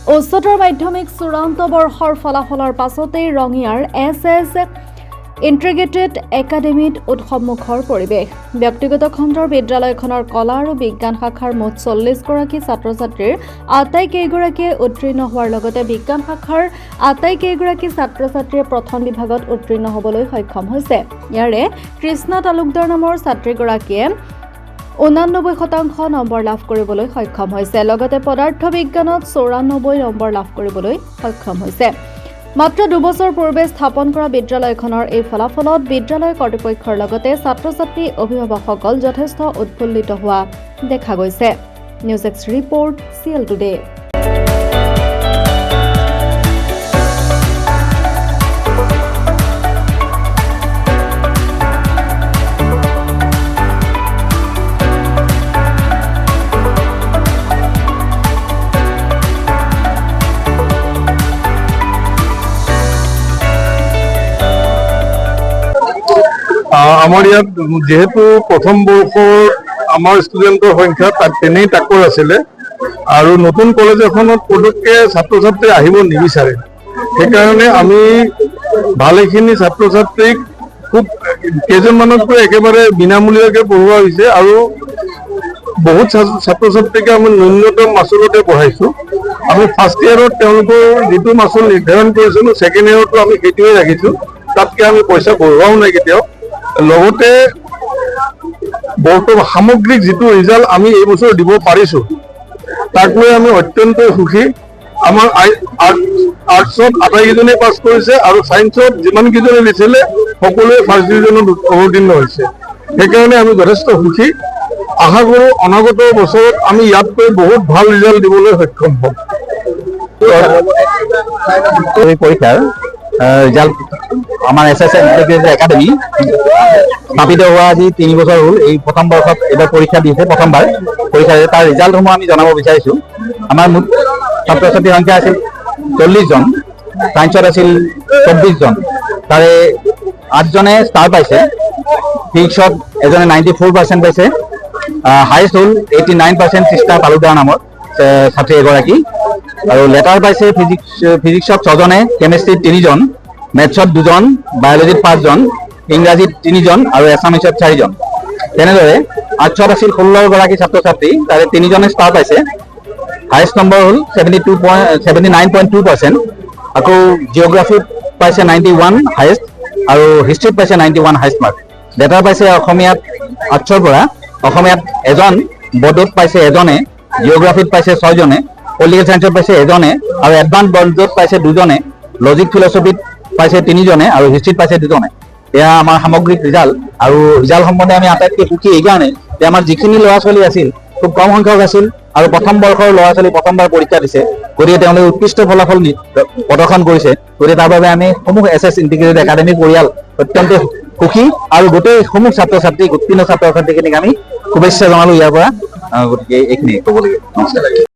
উচ্চতৰ মাধ্যমিক চূড়ান্ত বৰ্ষৰ ফলাফলৰ পাছতেই ৰঙিয়াৰ SS ইণ্টিগ্ৰেটেড একাডেমীত উৎসৱমুখৰ পৰিৱেশ। ব্যক্তিগত খণ্ডৰ বিদ্যালয়খনৰ কলা আৰু বিজ্ঞান শাখাৰ মুঠ 40গৰাকী ছাত্ৰ-ছাত্ৰীৰ আটাইকেইগৰাকীয়ে উত্তীৰ্ণ হোৱাৰ লগতে বিজ্ঞান শাখাৰ আটাইকেইগৰাকী ছাত্ৰ-ছাত্ৰীয়ে প্ৰথম বিভাগত উত্তীৰ্ণ হ'বলৈ সক্ষম হৈছে। ইয়াৰে কৃষ্ণা তালুকদাৰ নামৰ ছাত্ৰীগৰাকীয়ে 89% নম্বৰ লাভ কৰিবলৈ সক্ষম হৈছে। লগতে পদাৰ্থ বিজ্ঞানত 94 নম্বৰ লাভ কৰিবলৈ সক্ষম হৈছে। মাত্ৰ 2 বছৰ পূৰ্বে স্থাপন কৰা বিদ্যালয়খনৰ এই ফলাফলত বিদ্যালয় কৰ্তৃপক্ষৰ লগতে ছাত্ৰ-ছাত্ৰী অভিভাৱকসকল যথেষ্ট উৎফুল্লিত হোৱা দেখা গৈছে। News x report CL today. আমাৰ ইয়াত যেহেতু প্ৰথম বৰ্ষৰ আমাৰ ষ্টুডেণ্টৰ সংখ্যা তাত তেনেই তাকৰ আছিলে আৰু নতুন কলেজ এখনত পটককৈ ছাত্ৰ ছাত্ৰী আহিব নিবিচাৰে। সেইকাৰণে আমি ভালেখিনি ছাত্ৰ ছাত্ৰীক খুব কেইজনমানতকৈ একেবাৰে বিনামূলীয়াকৈ পঢ়োৱা হৈছে আৰু বহুত ছাত্ৰ ছাত্ৰীকে আমি ন্যূনতম মাচুলতে পঢ়াইছোঁ। আমি ফাৰ্ষ্ট ইয়েৰত তেওঁলোকৰ যিটো মাচুল নিৰ্ধাৰণ কৰিছিলোঁ ছেকেণ্ড ইয়েৰতো আমি সেইটোৱে ৰাখিছোঁ। তাতকৈ আমি পইচা বঢ়োৱাও নাই কেতিয়াও। লগতে বৰ্তমান সামগ্ৰিক যিটো ৰিজাল্ট আমি এই বছৰ দিব পাৰিছোঁ তাক লৈ আমি অত্যন্ত সুখী। আমাৰ আৰ্টছত আটাইকেইজনেই পাছ কৰিছে আৰু ছায়েন্সত যিমানকেইজনে দিছিলে সকলোৱে ফাৰ্ষ্ট ডিভিজনত অৱতীৰ্ণ হৈছে। সেইকাৰণে আমি যথেষ্ট সুখী। আশা কৰোঁ অনাগত বছৰত আমি ইয়াতকৈ বহুত ভাল ৰিজাল্ট দিবলৈ সক্ষম হ'ম। পৰীক্ষাৰ ৰিজাল্ট আমাৰ SS ইণ্টিগ্ৰেটেড একাডেমী স্থাপিত হোৱা আজি 3 বছৰ হ'ল। এই প্ৰথম বৰ্ষত এইবাৰ পৰীক্ষা দিছে, প্ৰথমবাৰ পৰীক্ষা দিছে। তাৰ ৰিজাল্টসমূহ আমি জনাব বিচাৰিছোঁ। আমাৰ মুঠ ছাত্ৰ ছাত্ৰীৰ সংখ্যা আছিল 40 জন, ছায়েন্সত আছিল 24 জন, তাৰে 8 জনে ষ্টাৰ পাইছে। ফিজিক্সত এজনে 94% পাইছে। হায়েষ্ট হ'ল 89% কৃষ্ণা তালুকদাৰ নামৰ ছাত্ৰী এগৰাকী। আৰু লেটাৰ পাইছে ফিজিক্সত 6 জনে, কেমেষ্ট্ৰিত 3 জন, মেথছত 2 জন, বায়'লজিত 5 জন, ইংৰাজীত 3 জন আৰু এছামিছত 4 জন। তেনেদৰে আৰ্টছত আছিল 16গৰাকী ছাত্ৰ ছাত্ৰী, তাৰে 3 জনে ষ্টাৰ পাইছে। হায়েষ্ট নম্বৰ হ'ল 79.2%। আকৌ জিঅ'গ্ৰাফীত পাইছে 91 হায়েষ্ট আৰু হিষ্ট্ৰীত পাইছে 91 হায়েষ্ট মাৰ্ক। লেটাৰ পাইছে অসমীয়াত আৰ্টছৰ পৰা, অসমীয়াত 1জন, বডোত পাইছে 1জনে, জিঅ'গ্ৰাফীত পাইছে 6 জনে, পলিটিকেল ছায়েন্সত পাইছে 1জনে আৰু এডভান্স বডোত পাইছে 2জনে, লজিক ফিলচফিত পাইছে 3 জনে আৰু হিষ্ট্ৰীত পাইছে 2 জনে। এয়া আমাৰ সামগ্ৰিক ৰিজাল্ট। আৰু ৰিজাল্ট সম্বন্ধে আমি আটাইতকৈ সুখী এইকাৰণে যে আমাৰ যিখিনি ল'ৰা ছোৱালী আছিল খুব কম সংখ্যক আছিল আৰু প্ৰথম বৰ্ষৰ ল'ৰা ছোৱালী প্ৰথমবাৰ পৰীক্ষা দিছে, গতিকে তেওঁলোকে উৎকৃষ্ট ফলাফল প্ৰদৰ্শন কৰিছে। গতিকে তাৰ বাবে আমি সমূহ SS ইণ্টিগ্ৰেটেড একাডেমী পৰিয়াল অত্যন্ত সুখী আৰু গোটেই সমূহ ছাত্ৰ ছাত্ৰীক উত্তীৰ্ণ ছাত্ৰ ছাত্ৰীখিনিক আমি শুভেচ্ছা জনালোঁ ইয়াৰ পৰা। গতিকে এইখিনি ক'বলগীয়া। নমস্কাৰ।